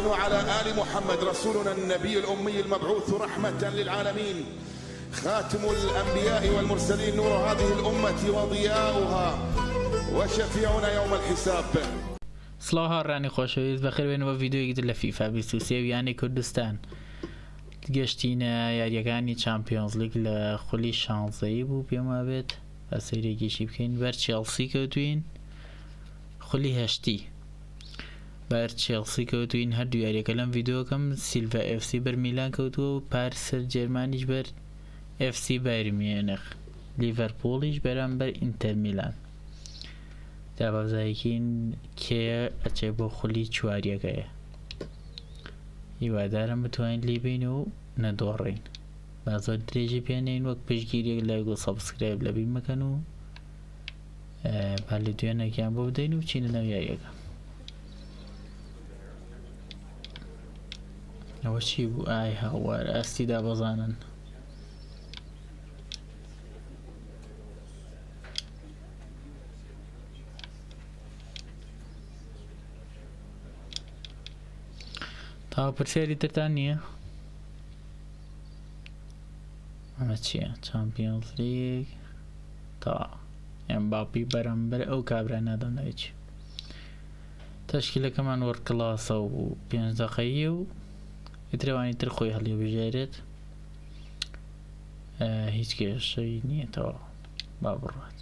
وصلوا على آل محمد رسولنا النبي الأمي المبعوث رحمة للعالمين، خاتم الأنبياء والمرسلين، نور هذه الأمة وضياؤها وشفيعنا يوم الحساب. سلاها رانی خوشویز بخیر بین و ویدیویی در فیفا 23 یعنی کردستان گشتین یاریگانی چمپیونز لیگ لخولی شانزه‌ای بود بیام بید و سری گیشی بکن بر چلسی کردوین خولی هشتی بر چلسی کردوین هر دو یاریگلم ویدیو کم سیلوا اف سی بر میلان کردو پاریس جرمانیش بر اف سی بایر میونخ لیورپولیش برام بر اینتر میلان دابزایکین که اچه با خولی چواریه که یوادارم بتوانید لیبین و ندورین بعضا دریجی پیانین وقت پشگیری لایک و سابسکرایب لبین مکن و بله دوی نکیم بودین و چین نویایی که او چی بو آی هاوار استی دابزانن تا پرسیاری ترتان نیه اما چیه چمپیونز لیگ تا امباپی برانبر او کابرا ندام نویچ تشکیل کمان ورد کلاس و 5 دقیقی و اتروانی تر خوی حالی بجارد هیچ که شایی نیه تا بابروات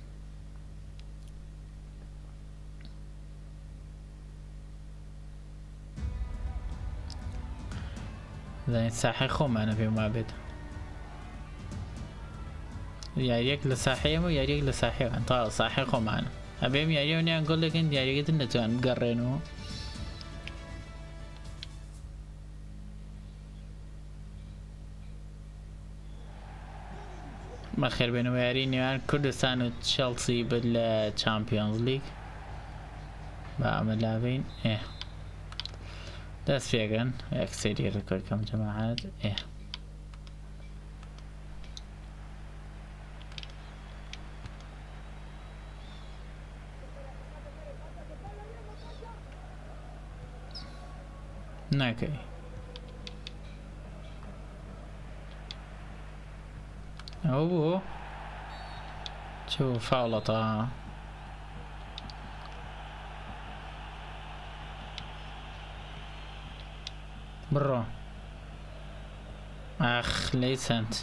زين ساحي خو معنا في معبد ياريك لساحي مو ياريك لساحي انت صاحي خو معنا ابيم ياريوني نقول لك انت ياريك نتوان قرينو ما خير بينو ياريني يعني كردستان وتشيلسي بالتشامبيونز ليج بعمل لاعبين ايه داس فيغن اكسيري ريكورد كم جماعات ايه ناكي اوه شوف فاولطة برا اخ ليس انت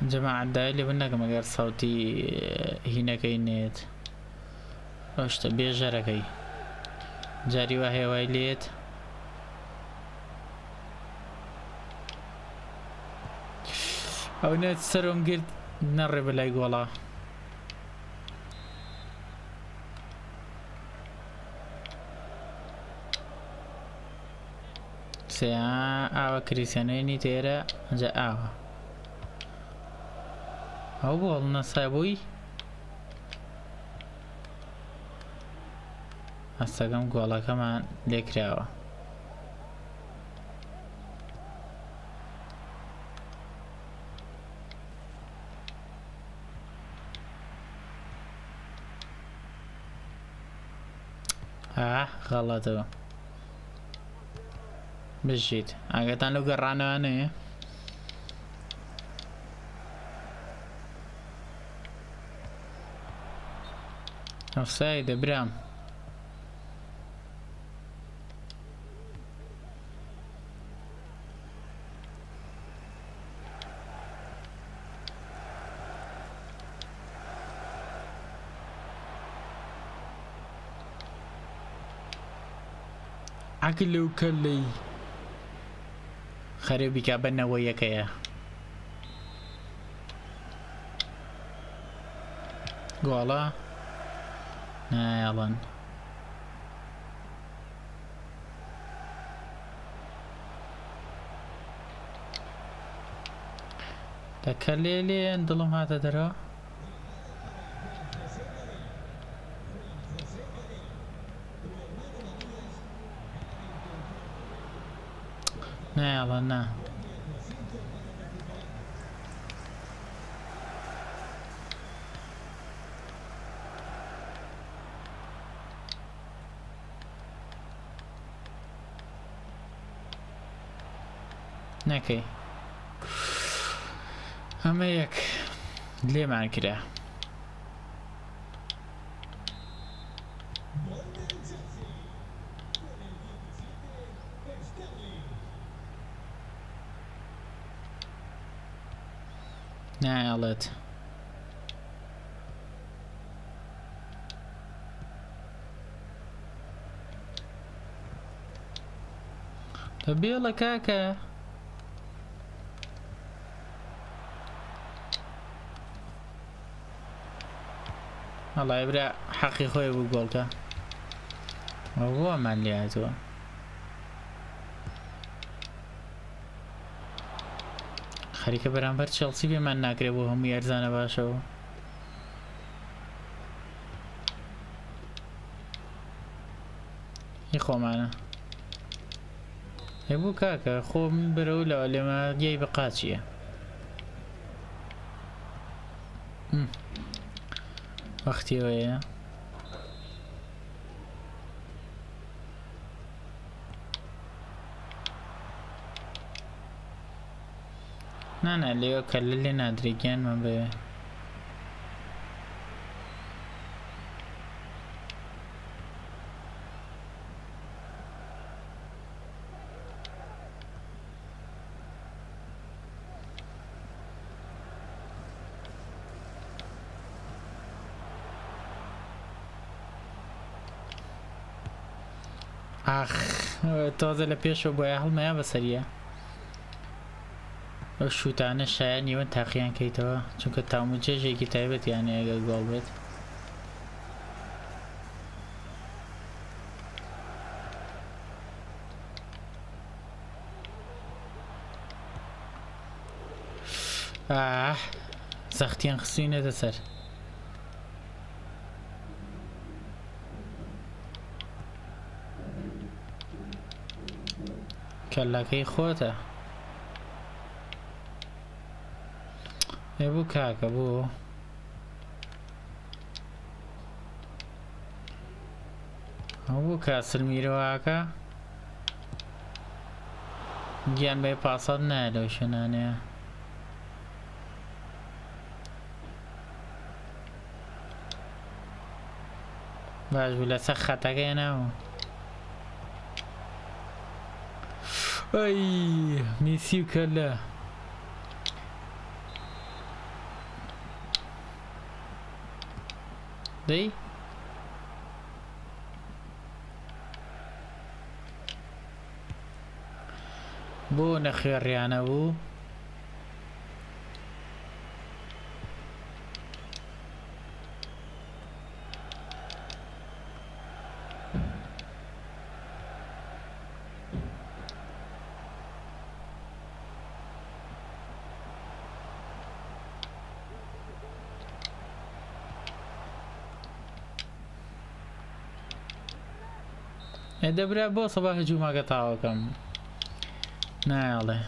جماعة دايلي بنك مقر صوتي هنا كينيت وش تبي جركي جاري وهي ويليت او نت سرهم قلت نرب لايق والله سيا او كريستيانيني تيرا جاء او والله نصابوي استقام قولا كمان ليكراوا غلطه بجيت اگه لو قرانا انا اوفسايد برام عقل وكلي خريبي كابنا وياك يا قولا يلا تكليلي عندهم هذا درا نه یاڵە نا نەکەی ئەمە یەک لێمان کرا نایەڵێت تۆ بێڵە کاکە وەڵای برا حەقی خۆی بوو گۆڵکە ئەوە ئەمان لێ هاتووە خەریکە بەرامبەر چێڵسی پێمان ناکرێت بۆ هەمووی ئەرزانە باشەوە هی خۆمانە هێبوو کاکە خۆ من بەرەو لەوە لێمە گیای بە قاچییە وەختی ئەوەیە نانە لێوە کەلە لێ نادرێ گیانمان بەوێ ئاخ تازە لە پێشەوە بۆیە هەڵمەیە بەسەریە ئەو شوتانە شایە نیوە تاقییان کەیتەوە چونکە تاومجێژێکی تایبەت یانە ئەگە گۆڵ بێت سەختیان خستوینەتە سەر کەلاکەی خۆتە بوو کاکە بوو هەبوو کاسل میرەوەکە گیان بێ پاسەد نایە لەو شوێنانەیە باش بوو لەسەر خەتەکەی ناوە ئەی میسی و کەلە دەی بۆ نەخوێڕیانە بوو دەبرا بۆ سەبا هەجووماکە تاوەکەم نایڵێ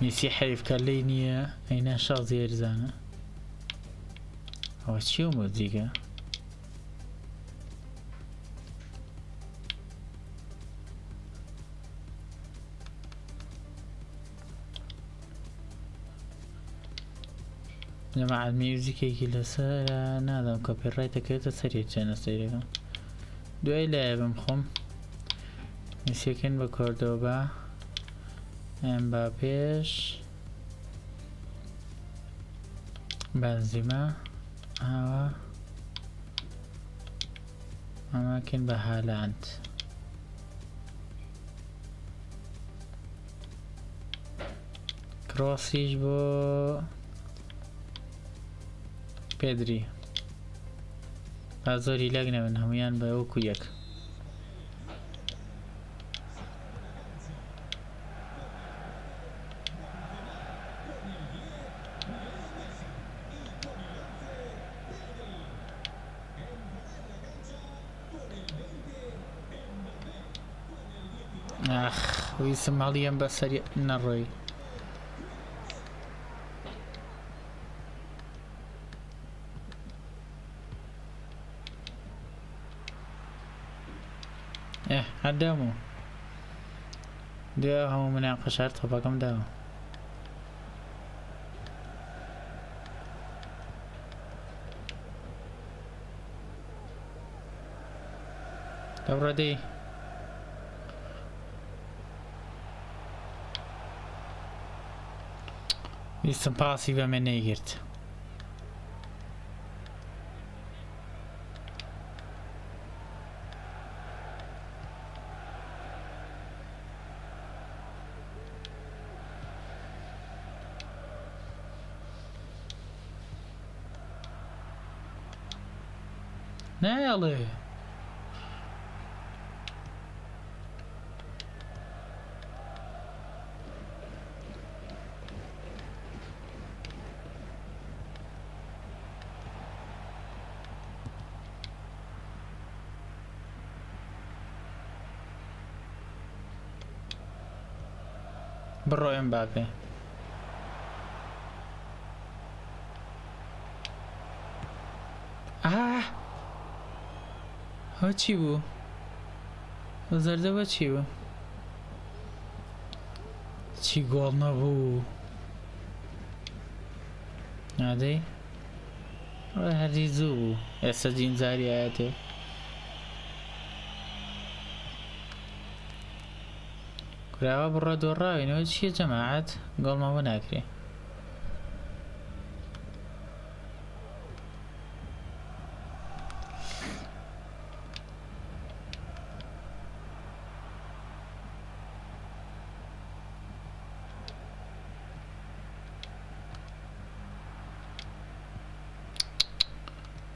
میسی حەریفکە لێی نییە ئەینا شازی هێرزانە ئەوە چی و مۆزیکە جەماعەت میوزیکێکی لەسەرە نادەم کۆپیڕایتەکەوێتە سەری چەنە سەیرەکەم دوای لایە بم خۆم میسیەکەن بە کۆردۆبا ئەمباپێش بەنزیما ئاوا ئەماکەن بە هالاند کرۆسیش بۆ پێدری با زۆری لەک نەبن هەمویان بە وەکو یەک اخ ويسم عليهم بس نروي هدامو ده هم مناقشات طبعا داو دورة دي ویستم پاسی به من نگرد نه یاله برو امبابه ها چی بو؟ زرده با چی بو؟ چی گل نبو؟ نادی؟ هردی زو بو استدین زاری آیاته كراوا برا دورا يعني شي يا جماعة قال ما بناكري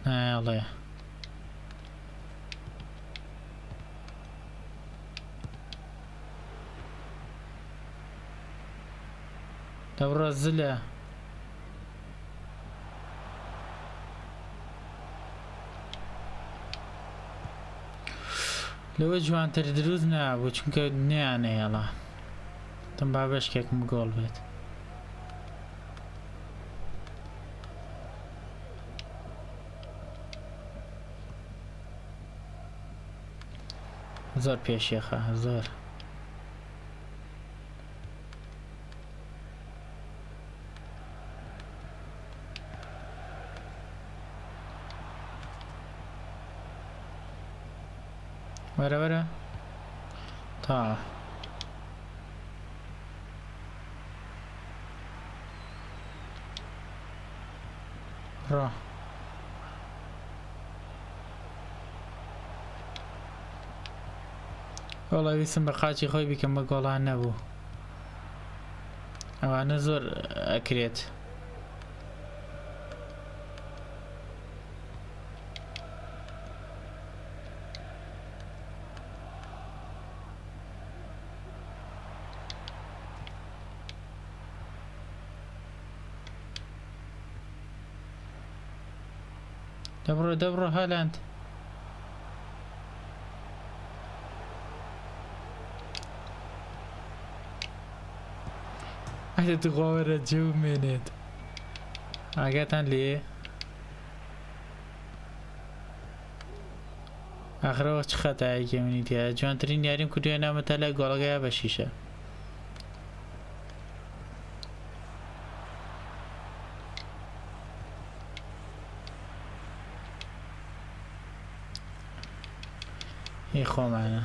يلا دورة الزلة لو جوان تردروز نعبو چونك نعنى يلا تم بابش كيك مقول بيت زور بيش يخا زور ورا ورا تا را والله ويسم بقاچي خوي بكم بقولها نبو او انا زور اكريت دبرو هالاند هذا تغور جو منت اگتن ليه آخر وقت خطایی که منیدی جوان ترین یاریم کدوی نامتاله گالگه بشیشه يخو معنا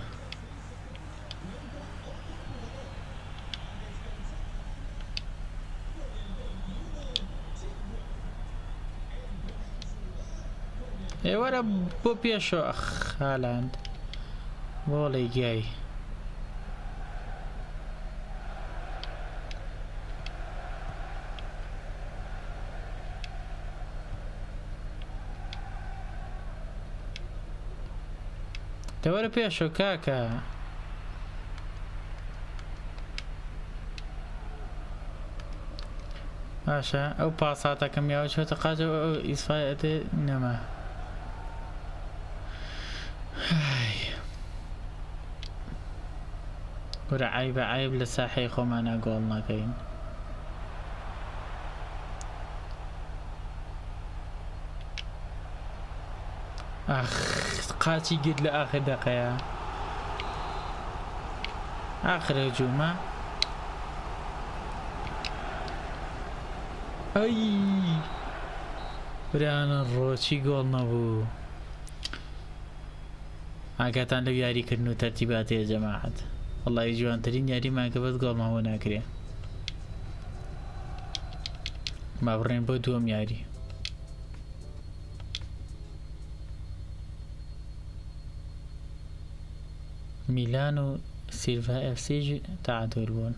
اي ورا بو بيشو اخ هالاند والله جاي دور بيشو كاكا باشا او باساتكم يا وجه تقاجو او اسفايته نما ورا عيب لساحي خۆمانە گۆڵ ناکەین. ئاخ قاچی گرت لە ئاخر دەقەیە. آخر هجومە ئەی برانە ڕۆچی گۆڵ نەبوو. ئاگاتان لەو یاریکردن و تەرتیباتەیە جەماعەت، وەڵڵی جوانترین یاریمان کە بەس گۆڵ ماوە ناکرێ. با بڕێن بۆ دووەم یاری. میلان و سیلڤا ئەفسیژ تەعادل بوون.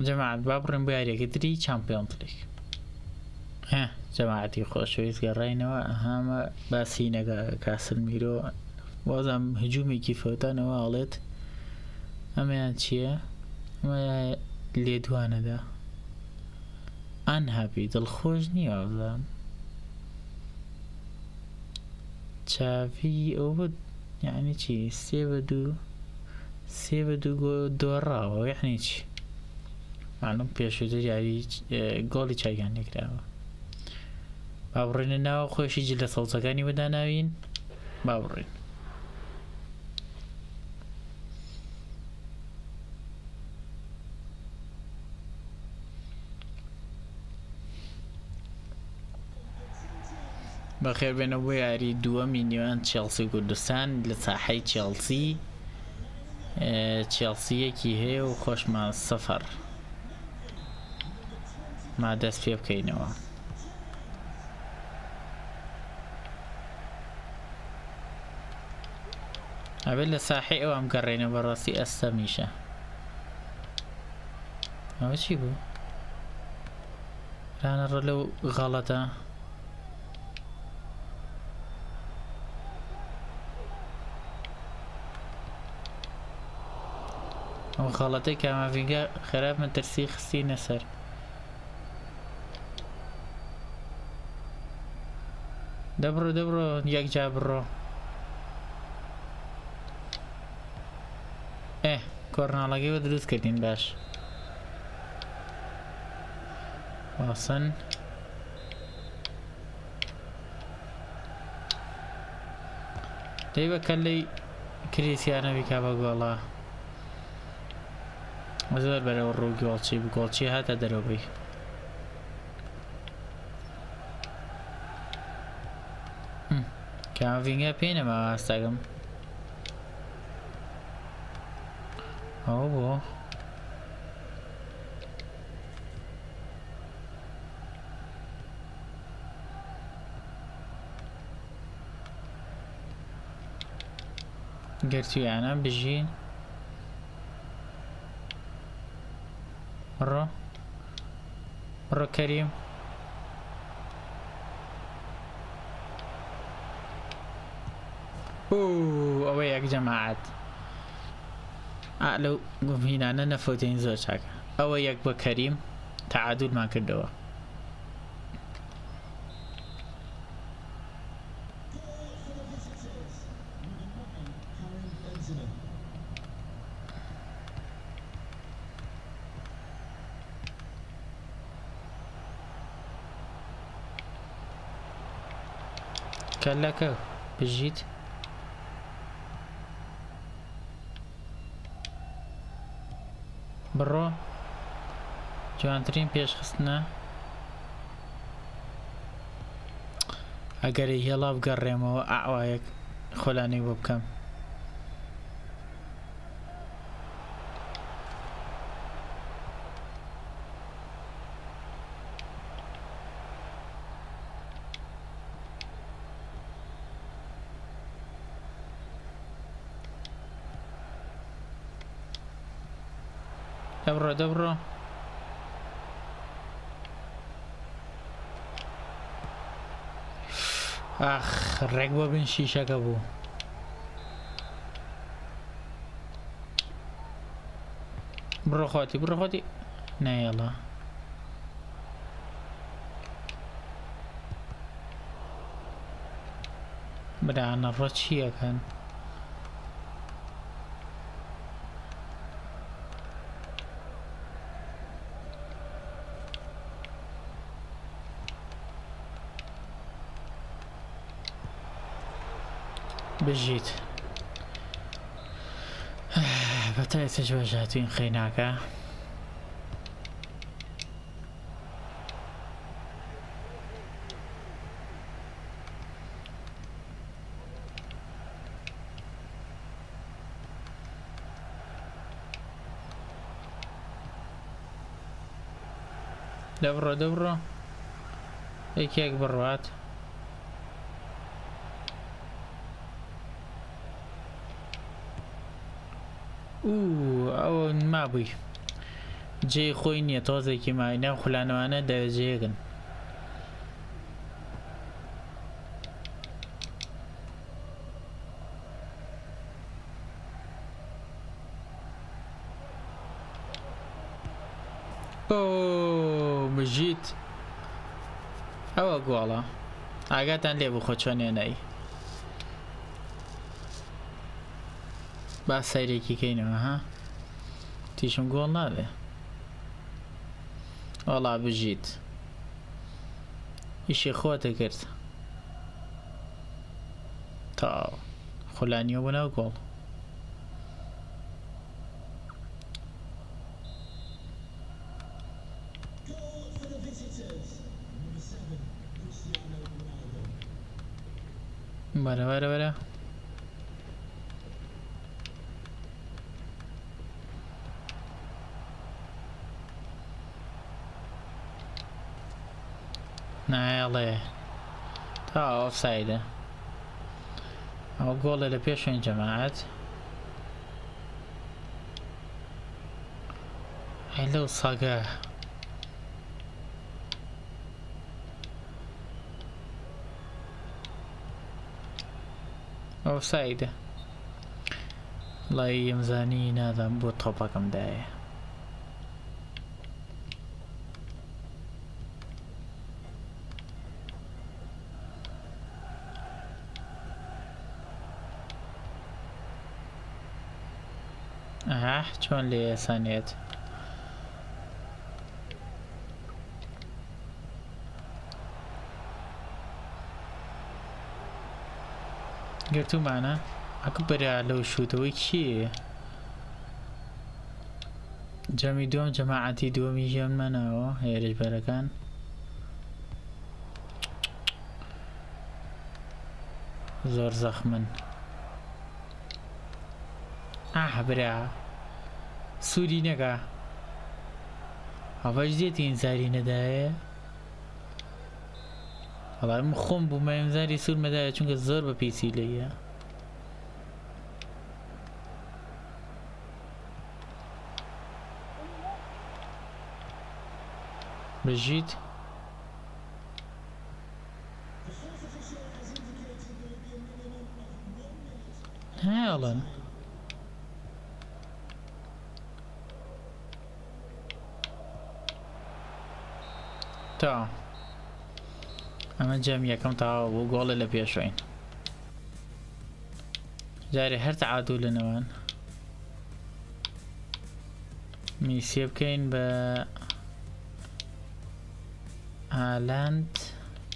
جەماعەت با بڕێن بۆ یاریەکە تری چامپیۆنز لیگ. جەماعەتی خۆشەویست گەڕاینەوە ئەهامە باسی نەگا کاسلمیرۆ وازم هجوومێکی فەوتانەوە ئاڵێت ئەمەیان چییە؟ ئەمە لێدوانەدا ئەنهاپی دڵخۆش نییە وازم چاوی ئەوە یعنی چی سێ بە دوو دۆڕاوە یعنی چی؟ معلوم پێشووتر یاری گۆڵی چاکیان لێکراوە. با بڕێنە ناوە خۆشی جلە سەوزەکانی وەداناوین. با بڕێن بەخێر بێنە بۆ یاری دووەمی نێوان چێڵسی و کوردستان لە ساحەی چێڵسیەکی هەیە و خۆشمان سەفەر ما دەست پێ بکەینەوە. ئەبێت لە ساحەی ئەوام گەڕێنە بەڕاستی ئەستەمیشە. ئەوە چی بوو؟ رانەڕە لەو غەڵەتە. ئەو غەڵەتەی کاماڤینگا خراپ مەترسی خستینە سەر. دەبڕۆ یەکجا بڕۆ. کۆرناڵەکەی بە دروست کردین باش. واسن دەی بە کەلەی کریسیانەوی کا بە گۆڵە زۆر بەرەوە ڕوو گۆڵچی هاتە دەرەوەی. کاماڤینگا پێی نەماوە ئاستاگەم ئەوە بۆ گەرچیانە بژین ڕۆ کەریم ئەوە یەک جەماعەت لەو هینانە نەفەوتین زۆر چاکە. ئەوە یەک بە کەریم تەعادولمان کردەوە. کەلەکە بژیت بڕۆ جوانترین پێشخستنە. ئەگەری هێڵا بگەڕێمەوە ئاوایەک خۆلانەی بۆ بکەم. دەبڕۆ ئاخ ڕێک بۆ بن شیشەکە بوو بڕۆ خۆتی نایەڵە برانە ڕۆ چیەکەن بژیت بەتایسەش بەژاتوین خەیناکە دەبڕۆ یەکێک بڕوات ئەوە مابووی جێ خۆی نییە تۆزێکی ماینە خولانەوانە دەجێگن بژیت ئەوە گۆڵە ئاگاتان لێ بخۆ چۆنێنایی با سەیرێکی کەینەوە ها تیشم گۆڵ نابێ وەڵا بژیت ئیشی خۆتە کرد تا خولانیەوە بوونەوە گۆڵ بەرە نایەڵێ تا ئۆفسایدە ئەوە گۆڵە لە پێشوێن جەماعەت هەی لەو سەگە ئۆفسایدە وڵای ئەمزانی نادام بۆ تۆپەکەمدایە چۆن لێ ئێسانێت گرتومانە ئەکە بەرا لەو شوتەوەی کیە جەمی دووەم جەماعەتی دووەمی ژێممەنەوە هێرش بەرەکان زۆر زەخمن برا سووری نەکە ئەوەش دێتی ئینزاری نەدایە وەڵام من خۆم بوومە ئینزاری سوور مەدایە چونکە زۆر بە پیسی لێیە بژیت هەڵەن تا ئەمە جەم یەکەم تاوا بوو گۆڵە لە پێشوین جارێ هەر تەعادوو لەنەوەن میسیە بکەین بە هالاند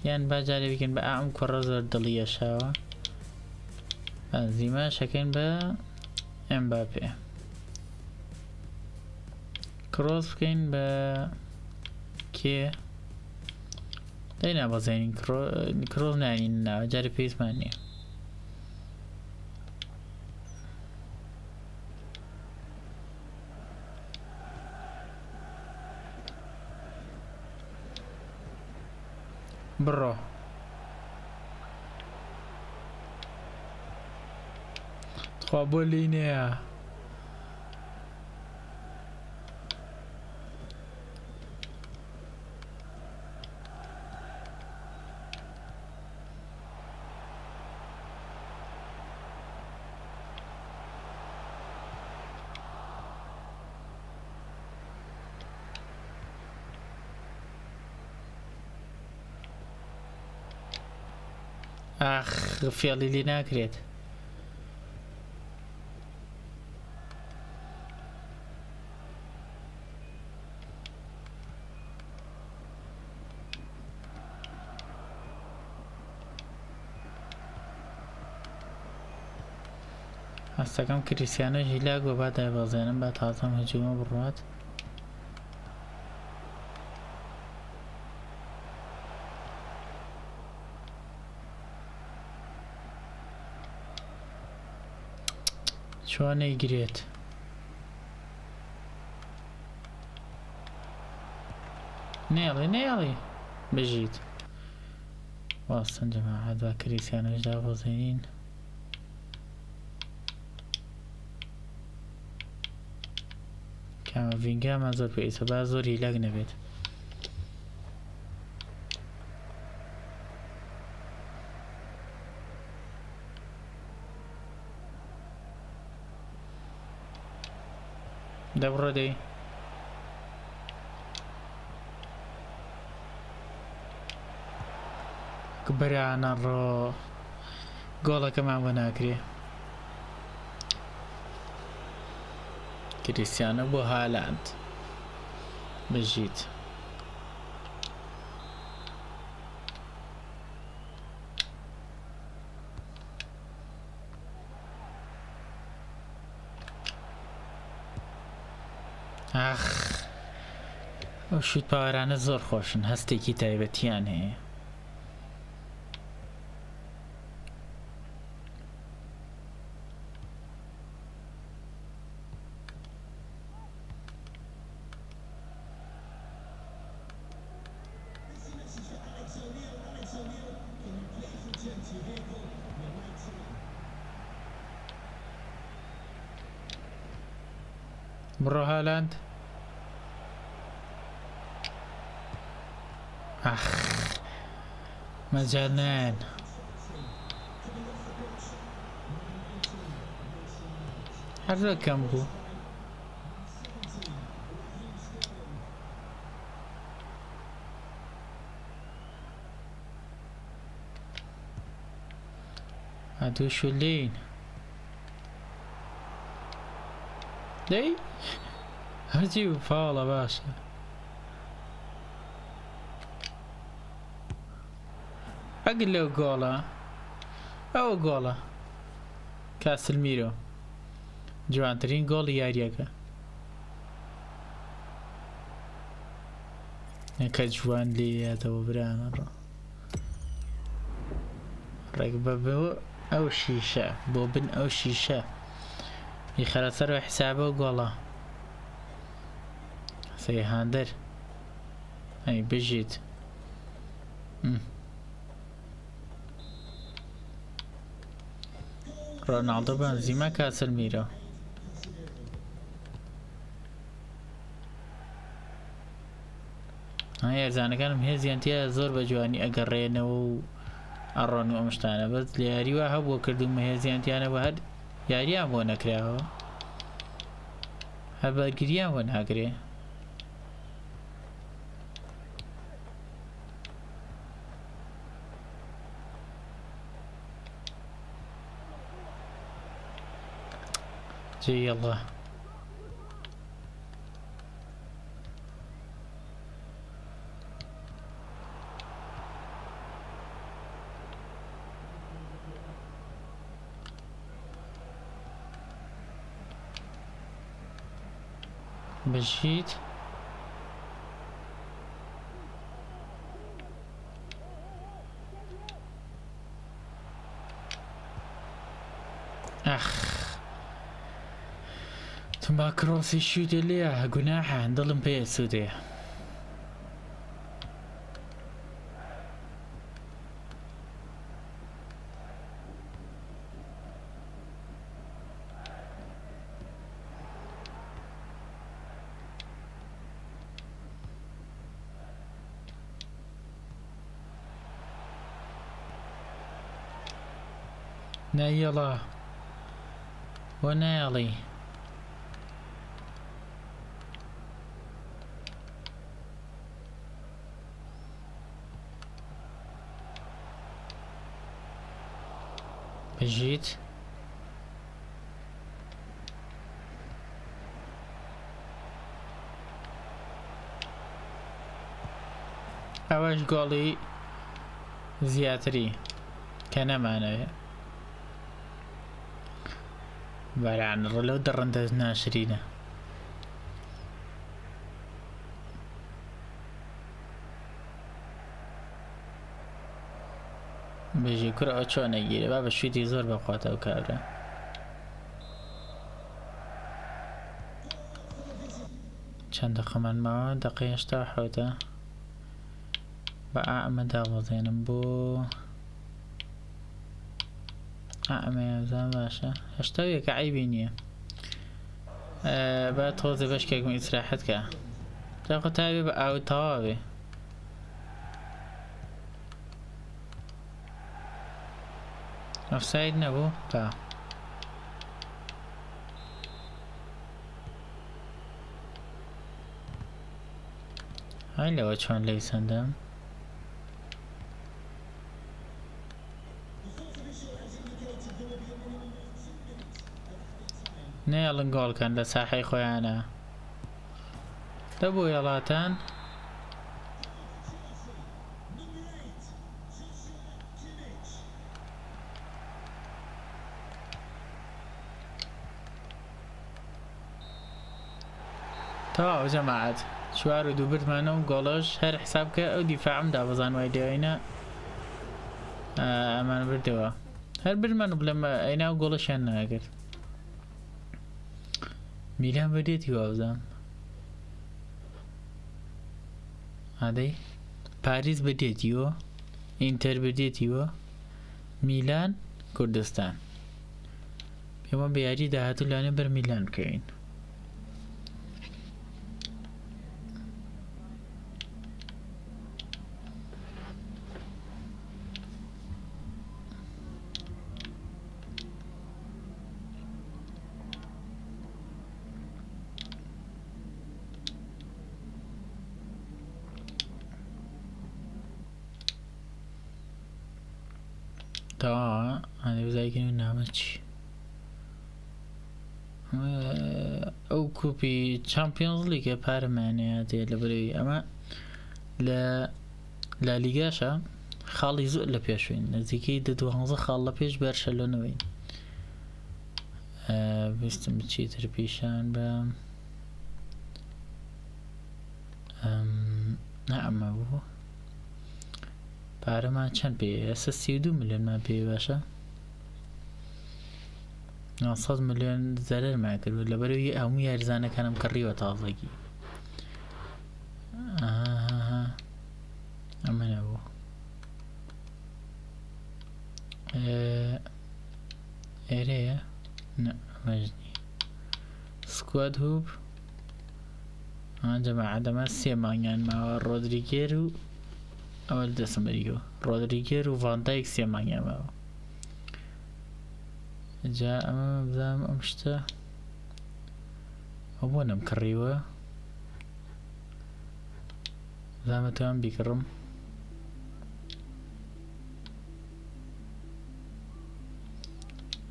یان با جارێ بکەین بە ئەم کوڕە زۆر دڵی یەشاوە بەنزیما شەکەین بە ئەمباپێ کرۆس بکەین بە کێ دەی نابەزێنین کرۆز نانین ناوە جارە پێویستمان نییە بڕۆ خوا بۆ لینەیە ئاخ فێڵی لێ ناکرێت. هەستەکەم کریسیانە ژیلاک بە با دایبەزێنم بە تازەم هەجوومە بڕات. چۆن نەیگرێت؟ نێڵی بژیت واستن جەماعەت با کریسیانەش دابەزێنین. کامەڤینگامان زۆر پێویستە با زۆر هیلاک نەبێت. دەبڕە دەی بەرانە ڕۆ گۆڵەکەمان بۆ ناکرێ. کریسیانە بۆ هالاند بژیت. ئاخ ئەو شوت پاوەرانە زۆر خۆشن، هەستێکی تایبەتیان هەیە. بڕۆ هالاند. ئاخ مەجال نایەن. هەر ڕێکەم بوو. هەدوو شولین دەی هەرچی و فاڵە باشە. ئەگەر لەو گۆڵە ئەوە گۆڵە کاسلمیرۆ جوانترین گۆڵی یاریەکە. کە جوان لێیاتەوە برانە ڕۆ ڕێک بە ئەو شیشە بۆ بن ئەو شیشە خەرەسەرەوە حسابە و گۆڵە سەیهاندەر ئەی بژیت. ڕۆناڵدۆ بەنزیما کاسلمیرۆ هێرزانەکانم هێزیان تیا زۆر بە جوانی ئەگەڕێنەوە و ئەڕۆن و ئەم شتانە بەس لە یاریوە هەبووە کردومە هێزیانتیانە بە هەر یاریان بۆ نەکراوە هەر بەرگریان بۆ ناگرێ. جێ یەڵا بژیت. ئەخ تم با کرۆسی شوتێ لێە گوناحە دڵم پێ سوودەیە. نایەڵا بۆ نایەڵی بژیت ئەوەش گۆڵی زیاتری کە نەمانەوێت بەران ڕلەو دەڕەندە ناشرینە بێژی کورە ئەو چۆن نەگیرێ با بە شوێتی زۆر بەخواتە ئەو کابرا چەند دەقەمان ماوە دەقەی 87 بە ئەمە داوەزێنم بۆ ئەمەزان باشە 81 کە عیبی نییە با تۆزێ بەشکێکم ئیسراحەت کە جاخۆ تاوێ بە ئاو تەواوێ ئۆفساید نەبوو تا های لەوە چۆن لەی سندم نێڵن گۆڵکەن لە ساحەی خۆیانە دەبوو وێڵاتان تەواو جەماعەت 4-2 بردمانە و گۆڵەش هەر حساب کە ئەو دیفاعم دابەزان وای دێوینە ئەمان بردەوە هەر بردمان و بڵێم ئەینا و گۆڵەشیان ناگرت میلان بەدێتی وابزانم ئادەی پاریس بەدێتیوە ئینتەر بەدێتیوە میلان کوردستان پێمە بە یاری داهاتوو لانێ بەر میلان بکەین تا هذا بزايكين نامتش او كوبي تشامبيونز ليغ بارمانيا دي لبري اما لا ليغاشا خالي زو لا بيشوين نزيكي دو هنزا خاله بيش برشلونه وين بيستم تشيتر بيشان با نعم هو پارەمان چەند پێ ئێستا 32 ملیۆنمان پێ باشە 900 ملیۆن زەرەرمان کردو لەبەرەوەی هەموو یاریزانەکانم کڕیوە تازەگی ئەمە نەبوو ئێرەیە مەژنی سکواد هوب جەماعەت دەمە 3 مانگیان ماوە ڕۆدریگێر و ئەوە دەسەمەریەوە ڕۆدریگێر و ڤاندایک 3 مانگیان ماوە جا ئەمە بزانم ئەم شتە ئەو بۆ نەم کڕیوە زامەتوان بیکڕم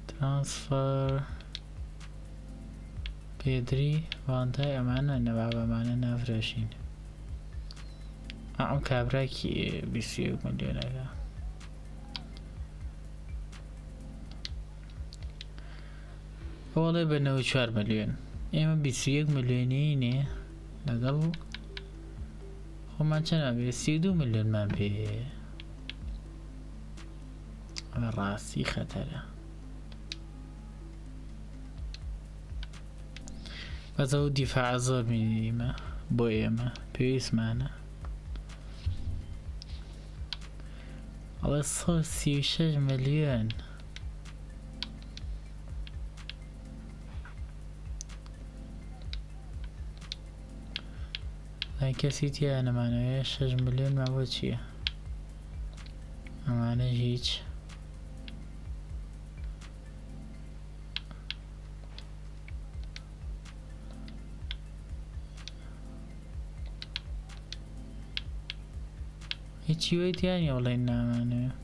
ترانسفەر پێدری ڤاندای ئەمانە نەبابەمانە نافرۆشین ئەم کابراکی 21 ملیۆنەکە وەڵێ بە 94 ملیۆن ئێمە 21 ملیۆنینێ لەگەڵ خۆمان چەند بێ 32 ملیۆنمان پێ ئەمە ڕاستی خەتەرە بەزەوە دیفاع زۆر میلیمە بۆ ئێمە پێویستمانە ئەڵێ 136 ملیۆن کەسی تیا نەمانەوێت 6 ملیۆن ما بۆ چییە ئەمانە هیچ هیچی وەی تیانە وڵێن نامانەوێت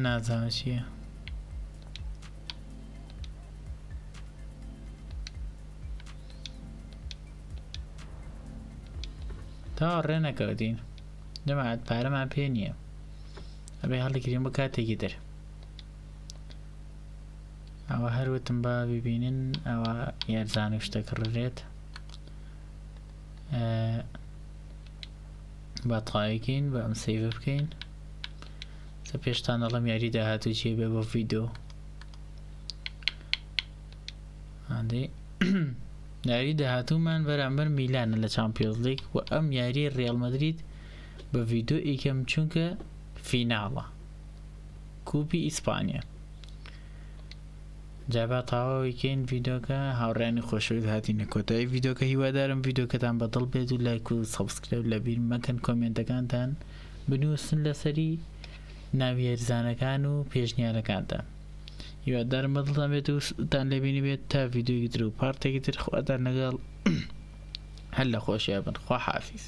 من نازانم چییە تا ڕێ نەکەوتین دەمات پارەمان پێ نییە ئەبێ هەڵدەگیرین بە کاتێکی تر ئەوە هەروتم بە ببینن ئەوە یارزان و شتێک ڕێت با تڵایەکەین بە ئەم سەیڤە بکەین سە پێشتان دەڵێم یاری داهاتوو چیە بێ بۆ ڤیدیۆ هەندێ یاری داهاتوومان بەرامبەر میلانە لە چامپیۆنز لیگ و ئەم یاری ڕێڵ مەدرید بە ڤیدیۆ ئیکەم چونکە فیناڵە کوپی ئیسپانیا جابا تاواویکەین ڤیدیۆکە هاوڕێنی خۆشەویست هاتینە کۆتایی ڤیدیۆکە هیوادارم ڤیدیۆکەتان بەدڵ بێت و لایک و سەبسکرایب لە بیر مەکەن کۆمنتەکانتان بنووسن لەسەری ناوی یاریزانەکان و پێشنیارەکانتان هیوادارم بەدڵتان بێت و تان لێبینی بێت تا ڤیدیۆی تر و پارتێکی تر خواتان لەگەڵ هەر لە خۆشییا بن خوا حافیز